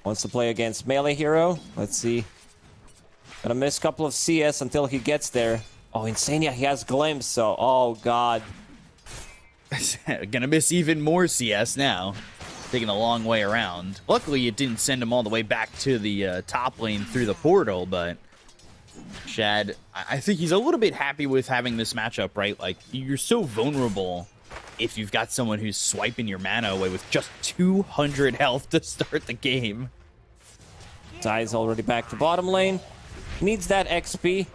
Wants to play against melee hero. Let's see. Gonna miss a couple of CS until he gets there. Oh, Insania, he has glimpse, so oh god. Gonna miss even more CS now. Taking a long way around. Luckily, it didn't send him all the way back to the top lane through the portal, but Shad, I think he's a little bit happy with having this matchup, right? Like, you're so vulnerable if you've got someone who's swiping your mana away with just 200 health to start the game. Zai's already back to bottom lane. Needs that XP.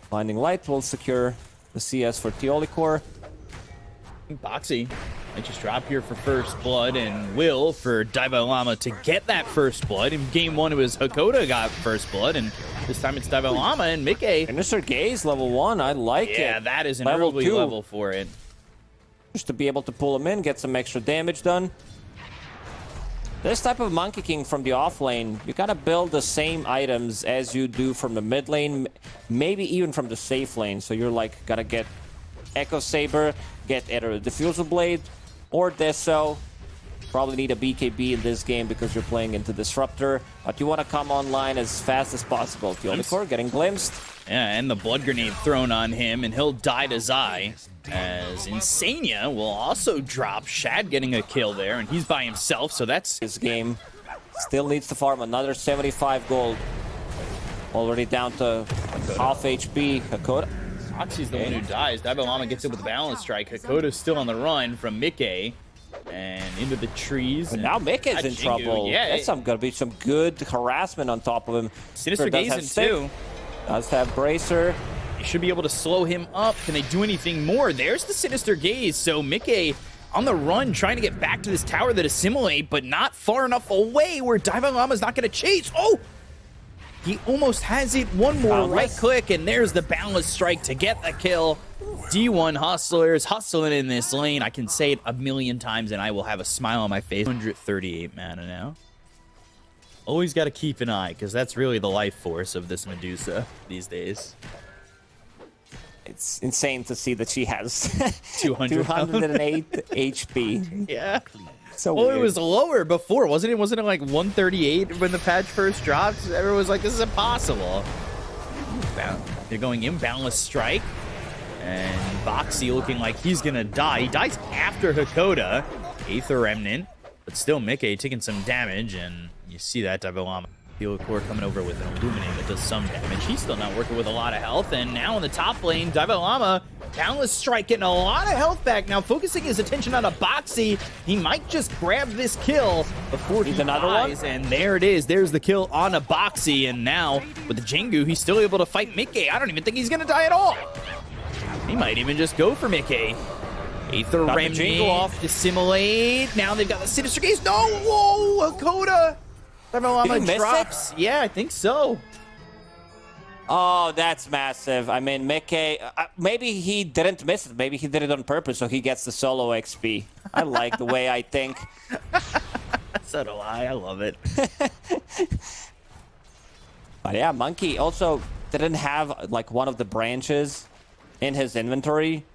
Blinding Light will secure the CS for Thiolicor. Boxi might just drop here for first blood, and will for Davai Lama to get that first blood. In game 1, it was Xakoda got first blood, and this time it's Davai Lama and miCKe. Mr. Gaze level 1, I like it. Yeah, that is an level early 2. level for it. Just to be able to pull him in, get some extra damage done. This type of Monkey King from the off lane, you gotta build the same items as you do from the mid lane, maybe even from the safe lane. So you're like, gotta get Echo Saber, get either a Diffusal Blade or Deso. Probably need a BKB in this game because you're playing into Disruptor, but you want to come online as fast as possible. Thiolicor getting glimpsed. Yeah, and the blood grenade thrown on him, and he'll die to Zai. As Insania will also drop. Shad getting a kill there, and he's by himself, so that's... This game still needs to farm another 75 gold. Already down to half HP. Xakoda. Boxi's the one who dies. Davai Lama gets it with a balance strike. Xakoda's still on the run from miCKe. And into the trees. But now miCKe's in trouble. Yeah, that's gonna be some good harassment on top of him. Sinister Gaze in too. Does have Bracer. They should be able to slow him up. Can they do anything more? There's the Sinister Gaze. So miCKe on the run, trying to get back to this tower that assimilate, but not far enough away where Davai Lama's not going to chase. Oh! He almost has it. One more right click, and there's the balance strike to get the kill. D1 Hustlers hustling in this lane. I can say it a million times, and I will have a smile on my face. 138 mana now. Always got to keep an eye, because that's really the life force of this Medusa these days. It's insane to see that she has 208 HP. Yeah. So well, weird. it was lower before, wasn't it? Wasn't it like 138 when the patch first dropped? Everyone was like, this is impossible. They're going imbalanced strike. And Boxi looking like he's going to die. He dies after Xakoda. Aether Remnant. But still miCKe taking some damage. And you see that Davai Lama. Thiolicor coming over with an Illuminate that does some damage. He's still not working with a lot of health. And now in the top lane, Davai Lama, Boundless Strike, getting a lot of health back. Now focusing his attention on a Boxi. He might just grab this kill before he dies. And there it is. There's the kill on a Boxi. And now with the Jingu, he's still able to fight miCKe. I don't even think he's going to die at all. He might even just go for miCKe. Aether Remnant off, Dissimulate. Now they've got the Sinister Gaze. No! Whoa! Xakoda! Davai Lama drops. Yeah, I think so. Oh, that's massive. I mean, miCKe, maybe he didn't miss it. Maybe he did it on purpose so he gets the solo XP. I like the way I think. So do I. I love it. But yeah, Monkey also didn't have like one of the branches in his inventory.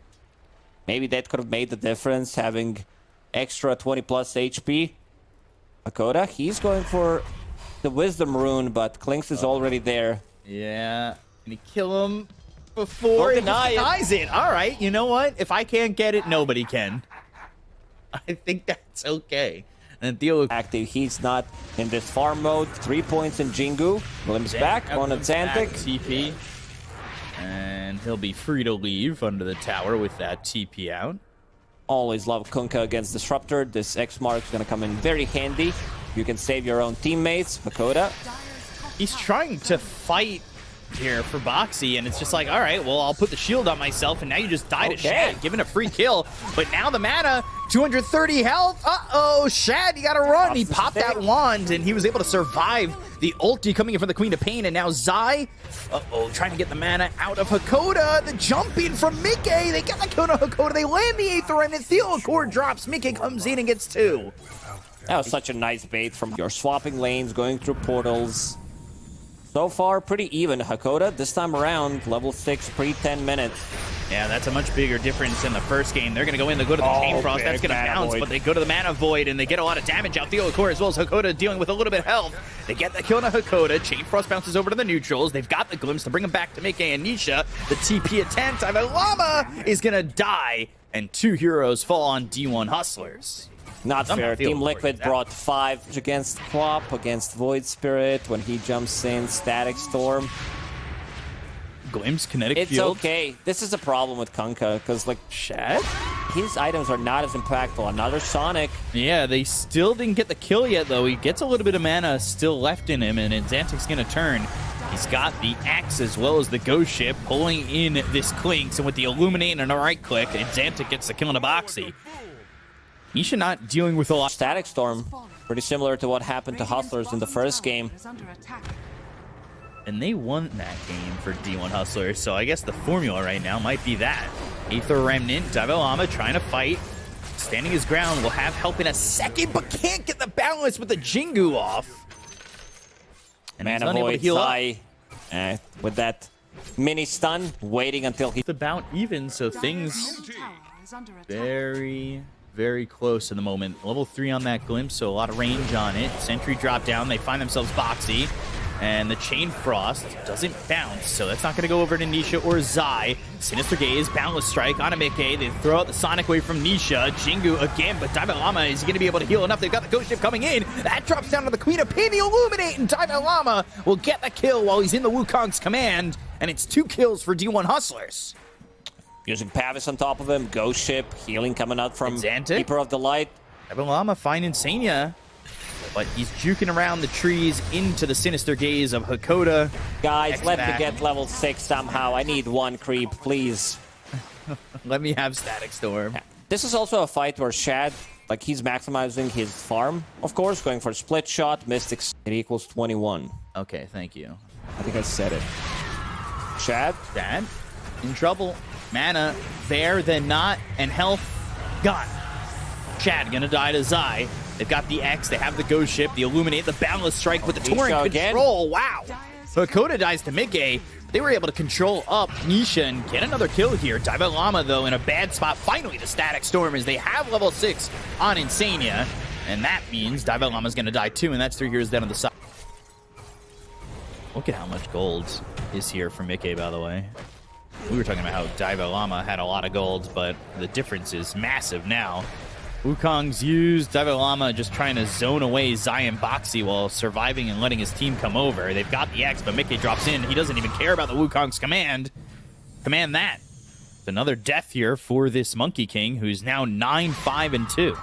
Maybe that could have made the difference, having extra 20 plus HP. Xakoda, he's going for the Wisdom Rune, but Klinks is already there. Yeah. Can he kill him before he denies it? All right, you know what? If I can't get it, nobody can. I think that's okay. And Theo active, he's not in this farm mode. 3 points in Jingu. Glimpse back on Adzantick. TP. And he'll be free to leave under the tower with that TP out. Always love Kunkka against Disruptor. This X-Mark is going to come in very handy. You can save your own teammates. Xakoda. He's trying to fight here for Boxi, and it's just like, all right, well, I'll put the shield on myself, and now you just die to Shad, giving a free kill. But now the mana, 230 health. Uh-oh, Shad, you got to run. He popped that wand, and he was able to survive the ulti coming in from the Queen of Pain, and now Zai, trying to get the mana out of Xakoda. The jumping from miCKe. They get the kill to Xakoda. They land the Aether, and Thiolicor drops. miCKe comes in and gets 2. That was such a nice bait from your swapping lanes, going through portals. So far, pretty even. Xakoda, this time around, level 6, pre-10 minutes. Yeah, that's a much bigger difference than the first game. They're going to go in, they go to the Chain Frost, that's going to bounce, but they go to the Mana Void, and they get a lot of damage out. Thiolicor as well as Xakoda dealing with a little bit of health. They get the kill on Xakoda. Chain Frost bounces over to the neutrals. They've got the glimpse to bring him back to miCKe and Nisha. The TP attempt, Lama is going to die, and 2 heroes fall on D1 Hustlers. Not fair. Team Liquid brought 5 against Quap, against Void Spirit when he jumps in, Static Storm. Glimpse, kinetic it's field. Okay. This is a problem with Kunkka, because, like, Shad? his items are not as impactful. Another Sonic. Yeah, they still didn't get the kill yet, though. He gets a little bit of mana still left in him, and Adzantick's going to turn. He's got the Axe as well as the Ghost Ship pulling in this Clinks, and with the Illuminate and a right-click, Adzantick gets the kill on a Boxi. Nisha not dealing with a lot. Static Storm. Pretty similar to what happened to Hustlers in the first game. And they won that game for D1 Hustlers, so I guess the formula right now might be that. Aether Remnant, Davai Lama trying to fight. Standing his ground, will have help in a second, but can't get the balance with the Jingu off. And Mana Void, Zai, with that mini stun, waiting until he... It's about even, so things very, very close in the moment. Level 3 on that Glimpse, so a lot of range on it. Sentry drop down, they find themselves Boxi. And the Chain Frost doesn't bounce, so that's not going to go over to Nisha or Zai. Sinister Gaze, Boundless Strike on a miCKe. They throw out the Sonic Wave from Nisha. Jingu again, but Davai Lama is going to be able to heal enough. They've got the Ghost Ship coming in. That drops down to the Queen of Pain, the Illuminate, and Davai Lama will get the kill while he's in the Wukong's command. And it's 2 kills for D1 Hustlers. Using Pavis on top of him, Ghost Ship, healing coming out from Adzantick. Keeper of the Light. Davai Lama find Insania. But he's juking around the trees into the Sinister Gaze of Xakoda. Guys, let me get level 6 somehow. I need 1 creep, please. Let me have Static Storm. This is also a fight where Shad, like, he's maximizing his farm, of course, going for split shot, Mystics. It equals 21. Okay, thank you. I think I said it. Shad? Shad in trouble. Mana there, then not, and health gone. Shad gonna die to Zai. They've got the X, they have the Ghost Ship, the Illuminate, the Boundless Strike with the Torrent control. Again. Wow. Xakoda dies to miCKe. They were able to control up Nisha and get another kill here. Davai Lama, though, in a bad spot. Finally, the Static Storm as they have level 6 on Insania. And that means Davai Lama's going to die too, and that's 3 heroes down on the side. Look at how much gold is here for miCKe, by the way. We were talking about how Davai Lama had a lot of gold, but the difference is massive now. Wukong's used, Davai Lama just trying to zone away Zai and Boxi while surviving and letting his team come over. They've got the X, but miCKe drops in. He doesn't even care about the Wukong's command. Command that. It's another death here for this Monkey King, who's now 9-5-2.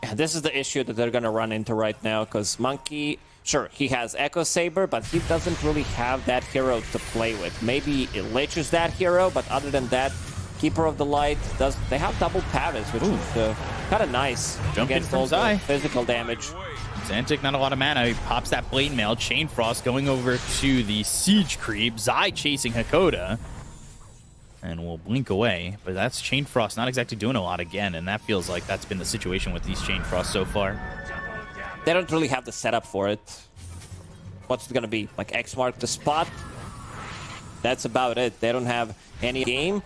Yeah, this is the issue that they're going to run into right now, because Monkey, sure, he has Echo Saber, but he doesn't really have that hero to play with. Maybe Lich is that hero, but other than that, Keeper of the Light they have double Pavis, which is kind of nice. Jump in against from all the Zai. physical damage. Adzantick, not a lot of mana. He pops that Blade Mail. Chain Frost going over to the Siege Creep. Zai chasing Xakoda. And we'll blink away. But that's Chain Frost not exactly doing a lot again, and that feels like that's been the situation with these Chain Frost so far. They don't really have the setup for it. What's it going to be? Like X mark the spot? That's about it. They don't have any game.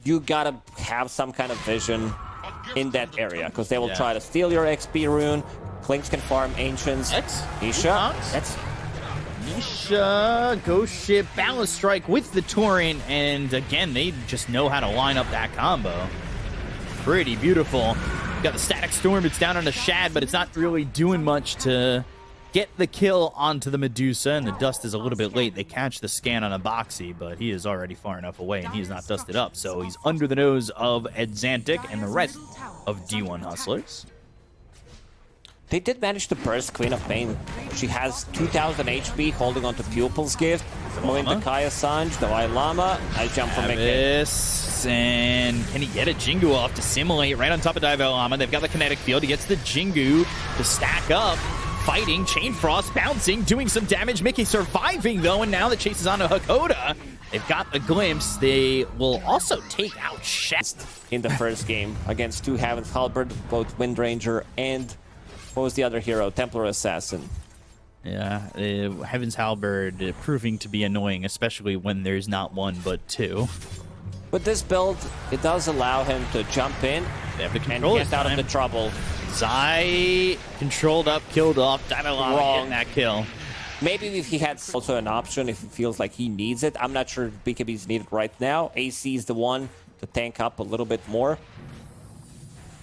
You gotta have some kind of vision in that area, because they will try to steal your XP rune. Clinks can farm Ancients. Nisha. That's Nisha, Ghost Ship, Balance Strike with the Torrent, and again, they just know how to line up that combo. Pretty beautiful. Got the Static Storm, it's down on the Shad, but it's not really doing much to get the kill onto the Medusa, and the dust is a little bit late. They catch the scan on a Boxi, but he is already far enough away, and he is not dusted up, so he's under the nose of Adzantick and the rest of D1 Hustlers. They did manage to burst Queen of Pain. She has 2,000 HP, holding on to Pupil's Gift. Going to Kaya Sanj, Davai Lama. I jump from miCKe. And can he get a Jingu off to simulate right on top of Davai Lama? They've got the kinetic field. He gets the Jingu to stack up. Fighting, Chain Frost bouncing, doing some damage. miCKe surviving, though, and now the chase is on to Xakoda. They've got the glimpse. They will also take out Shad. In the first game against 2 Heaven's Halberd, both Windranger and... what was the other hero? Templar Assassin. Yeah, Heaven's Halberd proving to be annoying, especially when there's not one but two. With this build, it does allow him to jump in and get out of the trouble. Zai controlled up, killed off, Davai getting that kill. Maybe if he had also an option, if he feels like he needs it. I'm not sure if BKB is needed right now. AC is the one to tank up a little bit more.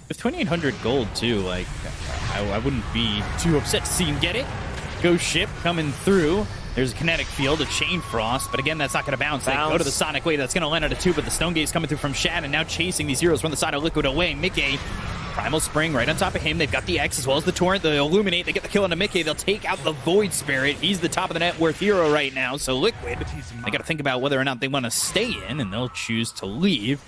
With 2,800 gold, too, like, I wouldn't be too upset to see him get it. Ghost Ship coming through. There's a kinetic field, a Chain Frost, but again, that's not going to bounce. They go to the Sonic Wave. That's going to land at a 2, but the Stone Gaze coming through from Shad, and now chasing these heroes from the side of Liquid away. miCKe, Primal Spring right on top of him. They've got the X as well as the Torrent. They illuminate. They get the kill onto miCKe. They'll take out the Void Spirit. He's the top of the net worth hero right now, so Liquid, they got to think about whether or not they want to stay in, and they'll choose to leave.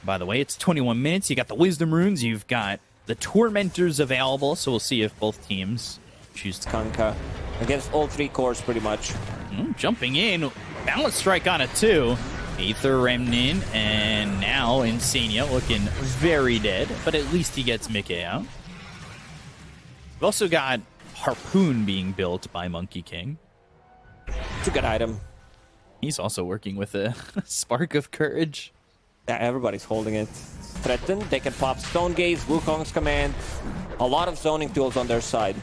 By the way, it's 21 minutes. You got the Wisdom Runes. You've got the Tormentors available, so we'll see if both teams choose to Kanka against all 3 cores pretty much. Jumping in, Balance Strike on it too. Aether Remnant, and now Insania looking very dead, but at least he gets miCKe out. We've also got Harpoon being built by Monkey King. It's a good item. He's also working with a Spark of Courage. Yeah, everybody's holding it. Threatened, they can pop Stone Gaze, Wukong's Command. A lot of zoning tools on their side.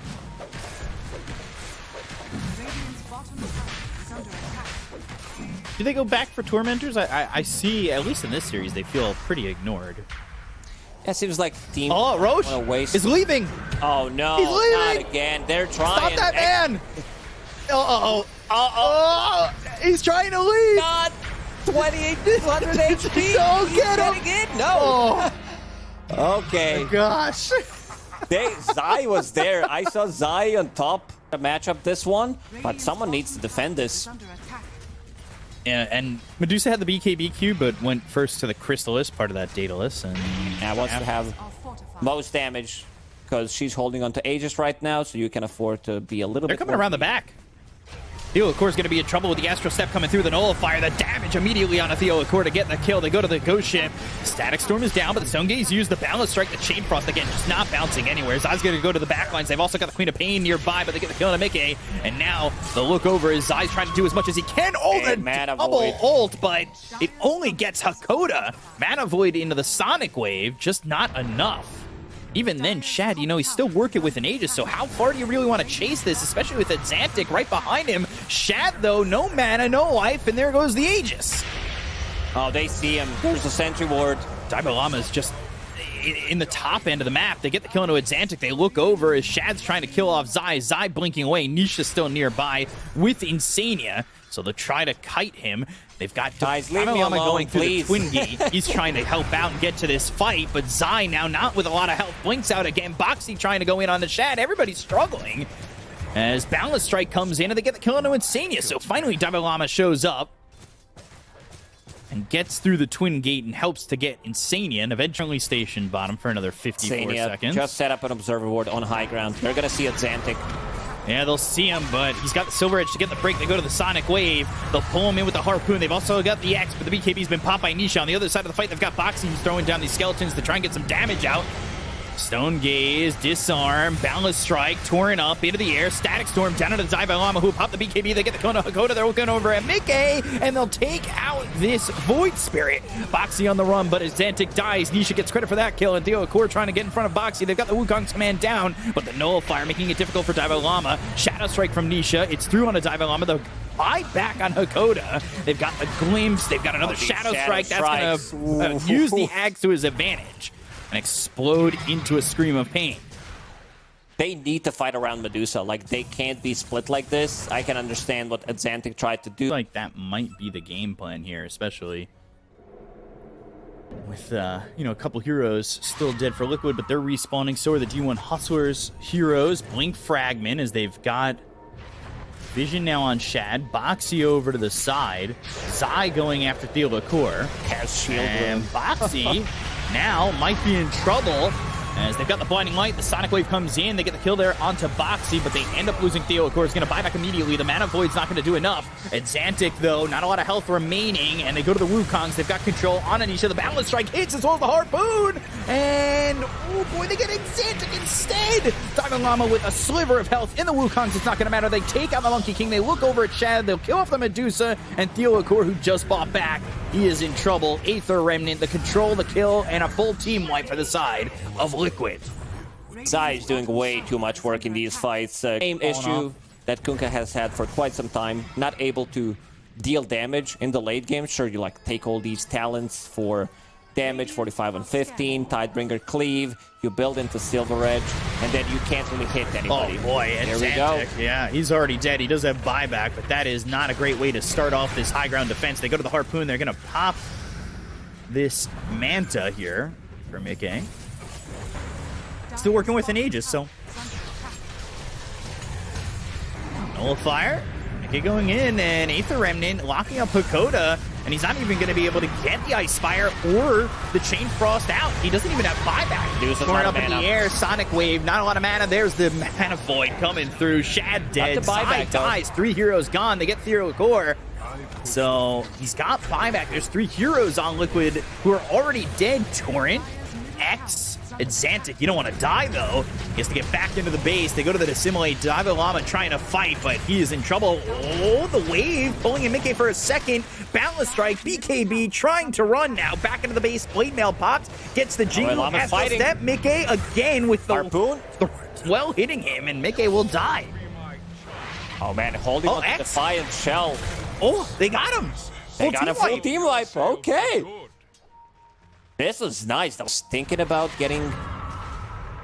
Do they go back for Tormentors? I see, at least in this series, they feel pretty ignored. Yeah, it seems like team. Oh, Roche is leaving. Oh no, he's leaving. Not again. They're trying. Stop that man. He's trying to leave. God, 2,800 HP. Don't get him. It? No. Oh. Okay. Oh gosh. Zai was there. I saw Zai on top. To match up this one, but someone needs to defend this. Yeah, and Medusa had the BKB Q, but went first to the Crystallis, part of that Daedalus, and wants to have most damage because she's holding on to Aegis right now, so you can afford to be a little bit. They're coming around the back. Thiolicor is going to be in trouble with the Astral Step coming through the Nullifier. The damage immediately on a Thiolicor to get the kill. They go to the Ghost Ship. Static Storm is down, but the Stone Gaze use the Balance Strike. The Chain Frost, again, just not bouncing anywhere. Zai's going to go to the backlines. They've also got the Queen of Pain nearby, but they get the kill on miCKe. And now the look over is Zai's trying to do as much as he can. Oh, the double ult, but it only gets Xakoda. Mana Void into the Sonic Wave, just not enough. Even then, Shad, you know, he's still working with an Aegis, so how far do you really want to chase this, especially with Adzantick right behind him? Shad, though, no mana, no life, and there goes the Aegis. Oh, they see him. There's a Sentry Ward. Davai Lama is just in the top end of the map. They get the kill into Adzantick. They look over as Shad's trying to kill off Zai. Zai blinking away. Nisha's still nearby with Insania, so they'll try to kite him. They've got Davai Lama going through the Twin Gate. He's trying to help out and get to this fight, but Zai now not with a lot of health. Blinks out again. Boxi trying to go in on the Shad. Everybody's struggling as Balance Strike comes in and they get the kill into Insania. So finally Davai Lama shows up and gets through the Twin Gate and helps to get Insania and eventually stationed bottom for another 54 seconds. Just set up an Observer Ward on high ground. They're going to see Adzantick. Yeah, they'll see him, but he's got the Silver Edge to get the break. They go to the Sonic Wave. They'll pull him in with the Harpoon. They've also got the X, but the BKB's been popped by Nisha. On the other side of the fight, they've got Boxi who's throwing down these skeletons to try and get some damage out. Stone Gaze, Disarm, Boundless Strike, Torrent up into the air, Static Storm down into Davai Lama, who pop the BKB. They get the Kona Xakoda. They're looking over at miCKe, and they'll take out this Void Spirit. Boxi on the run, but Adzantick dies. Nisha gets credit for that kill, and Thiolicor trying to get in front of Boxi. They've got the Wukong's Command down, but the Nullifier making it difficult for Davai Lama. Shadow Strike from Nisha. It's through on a Davai Lama. They'll buy back on Xakoda. They've got a Glimpse. They've got another Shadow Strike. That's going to use the Axe to his advantage and explode into a scream of pain. They need to fight around Medusa. Like, they can't be split like this. I can understand what Adzantick tried to do. Like, that might be the game plan here, especially with, you know, a couple heroes still dead for Liquid, but they're respawning. So are the D1 Hustlers heroes. Blink Fragment as they've got Vision now on Shad. Boxi over to the side. Zai going after Thiolicor. Has shield and Boxi now might be in trouble as they've got the Blinding Light. The Sonic Wave comes in. They get the kill there onto Boxi, but they end up losing Thiolicor. Is going to buy back immediately. The Mana Void's not going to do enough. Adzantick, though, not a lot of health remaining, and they go to the Wukongs. They've got control on Anisha. The Balance Strike hits as well as the Harpoon, and oh boy, they get Adzantick instead. Davai Lama with a sliver of health in the Wukongs. It's not going to matter. They take out the Monkey King. They look over at Shad. They'll kill off the Medusa and Thiolicor, who just bought back. He is in trouble. Aether Remnant, the control, the kill, and a full team wipe for the side of Liquid. Zai is doing way too much work in these fights. Same issue that Kunkka has had for quite some time. Not able to deal damage in the late game. Sure, you like take all these talents for damage, 45 on 15, Tidebringer Cleave, you build into Silver Edge, and then you can't really hit anybody. Oh boy, here we go. Yeah, he's already dead. He does have buyback, but that is not a great way to start off this high ground defense. They go to the Harpoon. They're going to pop this Manta here for miCKe. Still working with an Aegis, so Nullifier. miCKe going in, and Aether Remnant locking up Xakoda, and he's not even going to be able to get the Ice Spire or the Chain Frost out. He doesn't even have buyback. Scoring up in the air, Sonic Wave, not a lot of mana. There's the Mana Void coming through. Shad dead, Zai dies, 3 heroes gone. They get Thiolicor. So he's got buyback. There's 3 heroes on Liquid who are already dead. Torrent, X, Adzantick. You don't want to die, though. He has to get back into the base. They go to the Dissimulate. Davai Lama trying to fight, but he is in trouble. Oh, the wave pulling in miCKe for a second. Boundless Strike. BKB trying to run now. Back into the base. Blade Mail pops. Gets the Jingle. Has to step. miCKe again with the Harpoon. Well hitting him, and miCKe will die. Oh, man. Holding on to Defiant Shell. Oh, they got him. They got a full team wipe. Okay. This was nice. I was thinking about getting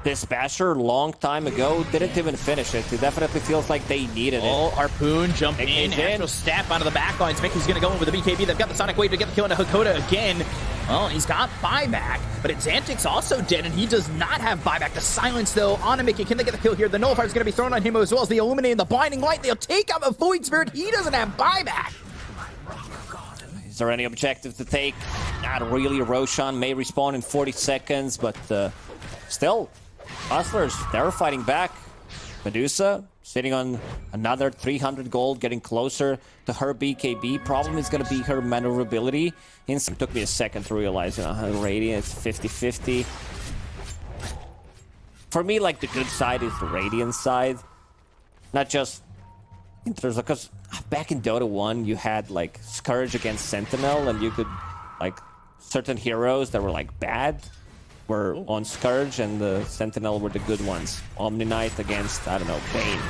this Basher a long time ago. Didn't even finish it. It definitely feels like they needed it. Oh, Harpoon jumping in. Natural step onto the back lines. miCKe's going to go in with the BKB. They've got the Sonic Wave to get the kill into Xakoda again. Well, he's got buyback, but Adzantick's also dead, and he does not have buyback. The silence, though, on a miCKe. Can they get the kill here? The Nullifier's going to be thrown on him as well as the Illuminate and the Blinding Light. They'll take out the Void Spirit. He doesn't have buyback. Is there any objective to take? Not really. Roshan may respawn in 40 seconds, but still, Hustlers, they're fighting back. Medusa sitting on another 300 gold, getting closer to her BKB. Problem is going to be her maneuverability. It took me a second to realize, her Radiant is 50-50. For me, like, the good side is the Radiant side. Not just... Because back in Dota 1, you had, like, Scourge against Sentinel, and you could, like, certain heroes that were, like, bad were on Scourge, and the Sentinel were the good ones. Omni Knight against, I don't know, Bane.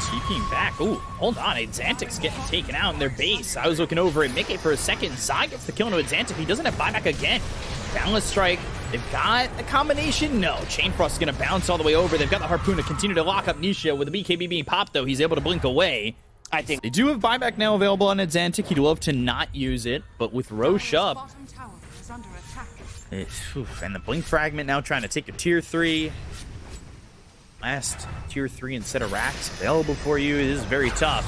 Cheeking back. Ooh, hold on. Adzantick's getting taken out in their base. I was looking over at miCKe for a second. Zai gets the kill into Adzantick. He doesn't have buyback again. Boundless Strike. They've got a combination. No. Chain Frost is going to bounce all the way over. They've got the Harpoon to continue to lock up Nisha. With the BKB being popped, though, he's able to blink away. I think they do have buyback now available on Adzantick. He'd love to not use it, but with Roche up, and the Blink Fragment now trying to take a tier 3. Last tier 3 instead of racks available for you. It is very tough.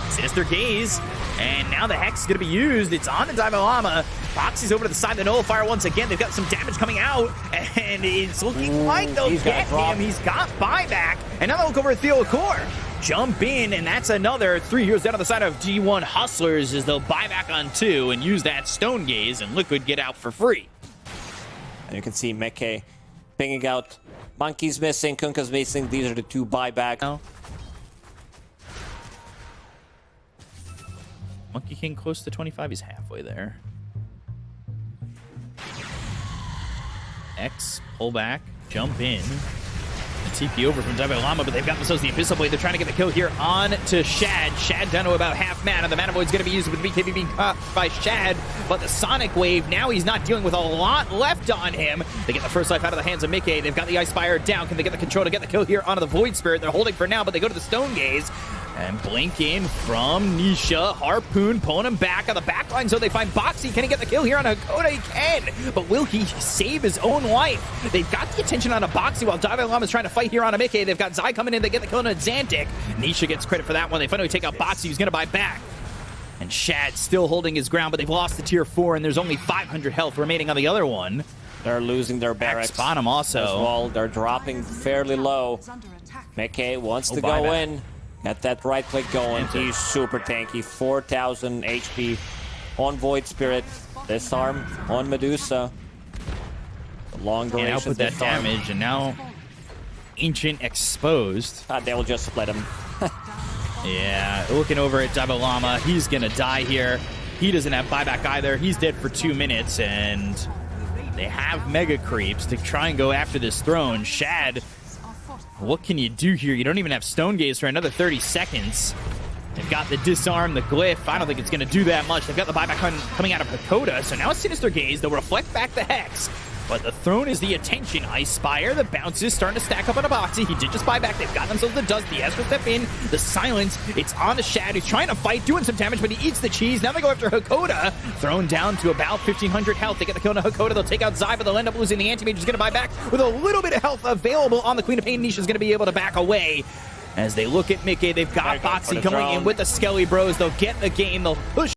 Sinister Gaze, and now the Hex is going to be used. It's on the Davai Lama. Boxy's over to the side of the Nullifier once again. They've got some damage coming out, and it's looking like they'll get him. He's got buyback, and now they'll look over at Thiolicor. Jump in, and that's another 3 heroes down on the side of G1 Hustlers as they'll buy back on 2 and use that Stone Gaze, and Liquid get out for free. And you can see miCKe pinging out. Monkey's missing, Kunkka's missing. These are the 2 buyback. Now. Monkey King close to 25. He's halfway there. X, pull back, jump in. The TP over from Davai Lama, but they've got themselves the Abyssal Blade. They're trying to get the kill here on to Shad. Shad down to about half mana. The Mana Void's going to be used with the BKB being caught by Shad, but the Sonic Wave, now he's not dealing with a lot left on him. They get the first life out of the hands of miCKe. They've got the Ice Spire down. Can they get the control to get the kill here onto the Void Spirit? They're holding for now, but they go to the Stone Gaze. And blink in from Nisha. Harpoon pulling him back on the back line, so they find Boxi. Can he get the kill here on Xakoda? He can, but will he save his own life? They've got the attention on a Boxi while Davai Lama is trying to fight here on a miCKe. They've got Zai coming in. They get the kill on Adzantick. Nisha gets credit for that one. They finally take out Boxi, who's going to buy back. And Shad still holding his ground, but they've lost the tier 4, and there's only 500 health remaining on the other one. They're losing their barracks. Bottom also. As well, they're dropping fairly low. miCKe wants to go in. Got that right click going. He's super tanky. 4,000 HP on Void Spirit. Disarm on Medusa. Long And duration. now put that damage, and now Ancient exposed. They will just split him. Yeah, looking over at Davai Lama. He's going to die here. He doesn't have buyback either. He's dead for 2 minutes, and they have mega creeps to try and go after this throne. Shad, what can you do here? You don't even have Stone Gaze for another 30 seconds. They've got the disarm, the glyph. I don't think it's going to do that much. They've got the buyback coming out of Xakoda, so now a Sinister Gaze. They'll reflect back the Hex. But the throne is the attention. Ice Spire, the bounces starting to stack up on a Boxi. He did just buy back. They've got themselves the Dust. The Ezra step in. The silence. It's on the Shad. He's trying to fight, doing some damage, but he eats the cheese. Now they go after Xakoda. Thrown down to about 1,500 health. They get the kill on Xakoda. They'll take out Zai, but they'll end up losing the Anti-Mage. He's going to buy back with a little bit of health available on the Queen of Pain. Nisha's going to be able to back away. As they look at miCKe, they've got Boxi coming in with the Skelly Bros. They'll get the game. They'll push